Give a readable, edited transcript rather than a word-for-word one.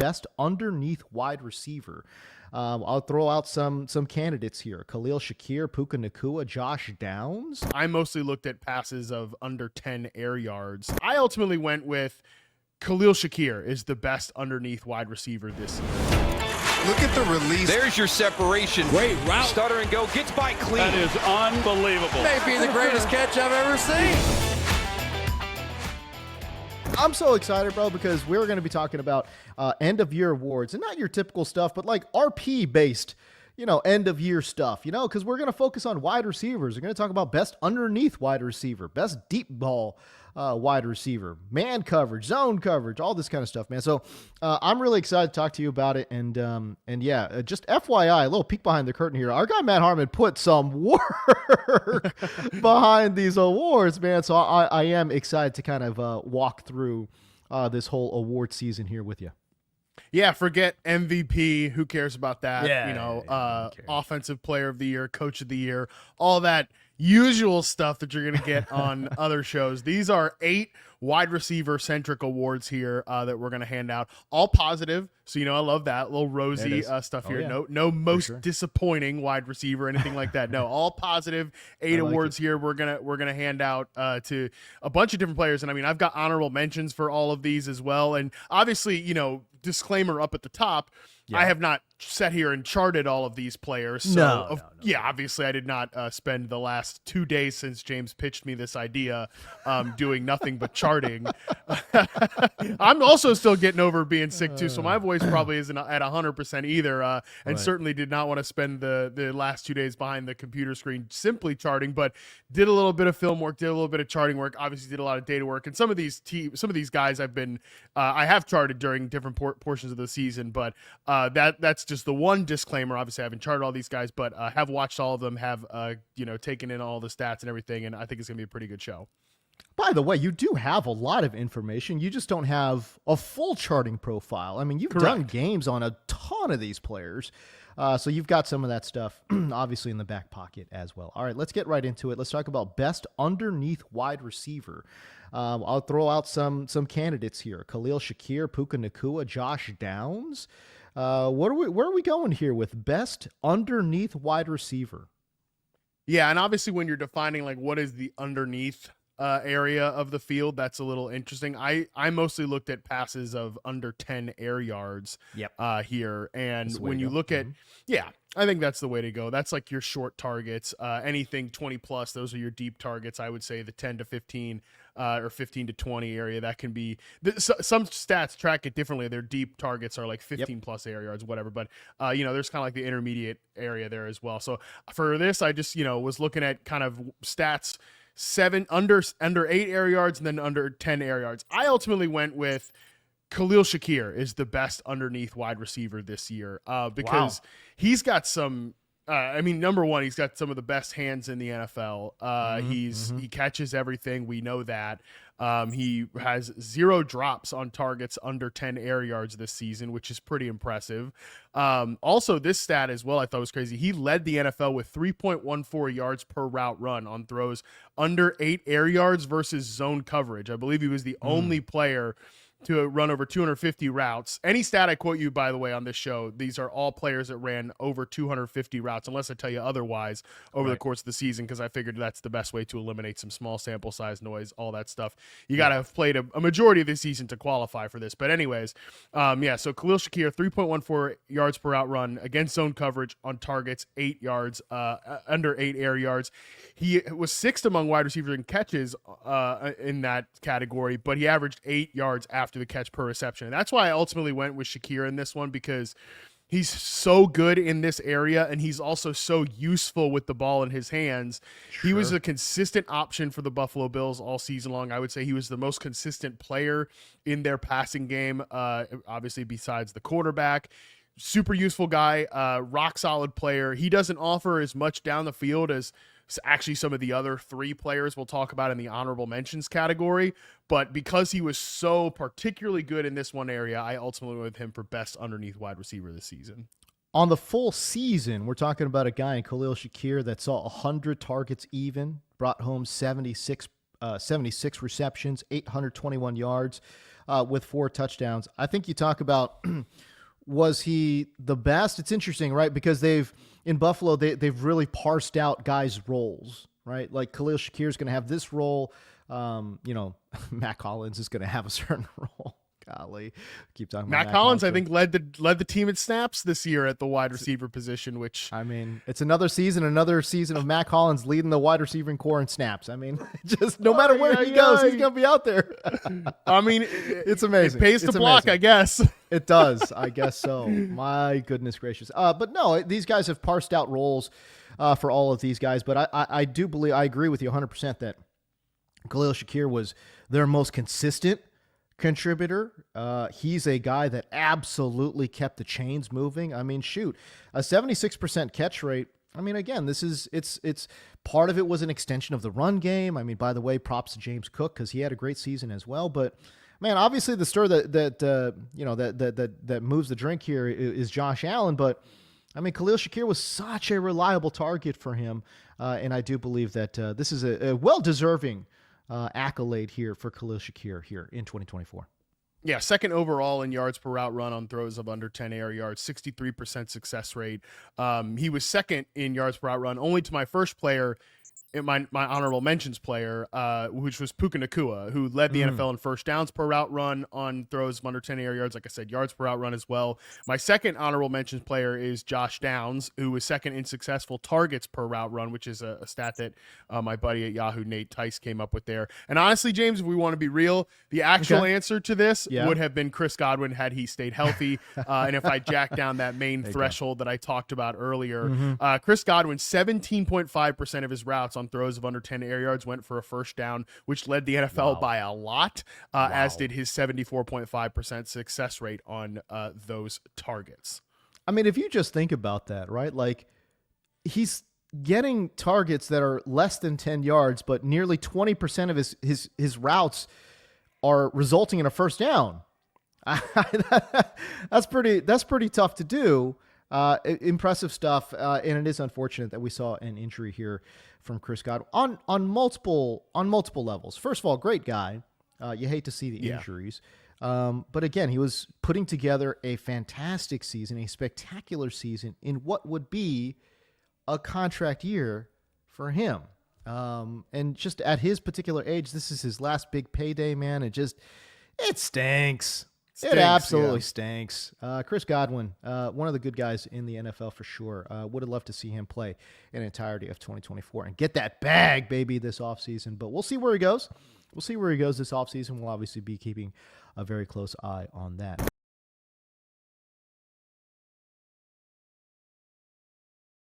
best underneath wide receiver. I'll throw out some candidates here: Khalil Shakir, Puka Nacua, Josh Downs. I mostly looked at passes of under 10 air yards. I ultimately went with Khalil Shakir is the best underneath wide receiver this year. Look at the release. There's your separation. Great route. Stutter and go. Gets by clean. That is unbelievable. May be the greatest catch I've ever seen. I'm so excited, bro, because we're going to be talking about end-of-year awards, and not your typical stuff, but like RP-based, end-of-year stuff, because we're going to focus on wide receivers. We're going to talk about best underneath wide receiver, best deep ball wide receiver, man coverage, zone coverage, all this kind of stuff, man. So I'm really excited to talk to you about it. And yeah, just FYI, a little peek behind the curtain here. Our guy, Matt Harmon, put some work behind these awards, man. So I am excited to kind of walk through this whole award season here with you. Yeah, forget MVP. Who cares about that? Yeah, offensive player of the year, coach of the year, all that usual stuff that you're going to get on other shows. These are 8 wide receiver centric awards here that we're going to hand out, all positive. So, I love that little rosy stuff here. Yeah. No most disappointing wide receiver, anything like that. No, all positive. 8 awards here. We're going to hand out to a bunch of different players. And I mean, I've got honorable mentions for all of these as well. And obviously, disclaimer up at the top, I have not sat here and charted all of these players. So obviously I did not spend the last 2 days since James pitched me this idea doing nothing but charting. I'm also still getting over being sick too, so my voice probably isn't at 100% either, and certainly did not want to spend the last 2 days behind the computer screen simply charting, but did a little bit of film work, did a little bit of charting work, obviously did a lot of data work, and some of these guys I have charted during different portions of the season, but that's just the one disclaimer. Obviously I haven't charted all these guys, but have watched all of them, have taken in all the stats and everything, and I think it's gonna be a pretty good show. By the way, you do have a lot of information. You just don't have a full charting profile. I mean, you've done games on a ton of these players. So you've got some of that stuff obviously in the back pocket as well. All right, let's get right into it. Let's talk about best underneath wide receiver. I'll throw out some candidates here: Khalil Shakir, Puka Nacua, Josh Downs. Where are we going here with best underneath wide receiver? Yeah, and obviously when you're defining like what is the underneath area of the field, that's a little interesting. I mostly looked at passes of under 10 air yards here, and when you look at I think that's the way to go. That's like your short targets. Anything 20 plus, those are your deep targets. I would say the 10 to 15 or 15 to 20 area. That can be some stats track it differently. Their deep targets are like 15 plus air yards, whatever. But there's kind of like the intermediate area there as well. So for this, I just was looking at kind of stats. 7 under 8 air yards and then under 10 air yards. I ultimately went with Khalil Shakir is the best underneath wide receiver this year because he's got some. Number one, he's got some of the best hands in the NFL. He catches everything. We know that. He has 0 drops on targets under 10 air yards this season, which is pretty impressive. Also, this stat as well, I thought was crazy. He led the NFL with 3.14 yards per route run on throws under 8 air yards versus zone coverage. I believe he was the only player to run over 250 routes. Any stat I quote you, by the way, on this show, these are all players that ran over 250 routes, unless I tell you otherwise over the course of the season, because I figured that's the best way to eliminate some small sample size noise, all that stuff. You got to have played a majority of the season to qualify for this. But anyways, so Khalil Shakir, 3.14 yards per route run against zone coverage on targets, 8 yards, under 8 air yards. He was 6th among wide receivers in catches in that category, but he averaged 8 yards after the catch per reception. And that's why I ultimately went with Shakir in this one, because he's so good in this area, and he's also so useful with the ball in his hands. Sure. He was a consistent option for the Buffalo Bills all season long. I would say he was the most consistent player in their passing game, obviously besides the quarterback. Super useful guy, rock solid player. He doesn't offer as much down the field as actually some of the other 3 players we'll talk about in the honorable mentions category, but because he was so particularly good in this one area, I ultimately went with him for best underneath wide receiver this season. On the full season, we're talking about a guy in Khalil Shakir that saw 100 targets even, brought home 76 receptions, 821 yards. with 4 touchdowns. I think you talk about was he the best? It's interesting, right? Because in Buffalo, they've really parsed out guys' roles, right? Like Khalil Shakir is going to have this role. Matt Collins is going to have a certain role. Golly, keep talking about Matt Collins. I think led the team in snaps this year at the wide receiver position. Which I mean, it's another season of Matt Collins leading the wide receiving core in snaps. I mean, just no matter where he goes, he's gonna be out there. I mean, it's amazing. It pays to block, I guess. It does, I guess so. My goodness gracious. But no, these guys have parsed out roles for all of these guys. But I do believe, I agree with you 100% that Khalil Shakir was their most consistent contributor. He's a guy that absolutely kept the chains moving. I mean, shoot, a 76% catch rate. I mean, again, it's part of it was an extension of the run game. I mean, by the way, props to James Cook because he had a great season as well. But man, obviously the stir that moves the drink here is Josh Allen. But I mean, Khalil Shakir was such a reliable target for him, and I do believe that this is a well-deserving accolade here for Khalil Shakir here in 2024. Yeah, second overall in yards per route run on throws of under 10 air yards, 63% success rate. He was second in yards per route run, only to my first player, my honorable mentions player, which was Puka Nacua, who led the NFL in first downs per route run on throws of under 10 air yards. Like I said, yards per route run as well. My second honorable mentions player is Josh Downs, who was second in successful targets per route run, which is a stat that my buddy at Yahoo, Nate Tice, came up with there. And honestly, James, if we want to be real, the actual answer to this would have been Chris Godwin had he stayed healthy. And if I jacked down that main threshold that I talked about earlier, Chris Godwin, 17.5% of his routes on throws of under 10 air yards went for a first down, which led the NFL by a lot, as did his 74.5% success rate on those targets. I mean, if you just think about that, right? Like, he's getting targets that are less than 10 yards, but nearly 20% of his routes are resulting in a first down. That's pretty tough to do. Impressive stuff, and it is unfortunate that we saw an injury here from Chris Godwin on multiple levels. First of all, great guy. You hate to see the injuries, but again, he was putting together a fantastic season, a spectacular season in what would be a contract year for him. And just at his particular age, this is his last big payday, man. It stinks. It absolutely stinks. Chris Godwin, one of the good guys in the NFL for sure. Would have loved to see him play an entirety of 2024 and get that bag, baby, this offseason. But we'll see where he goes. We'll see where he goes this offseason. We'll obviously be keeping a very close eye on that.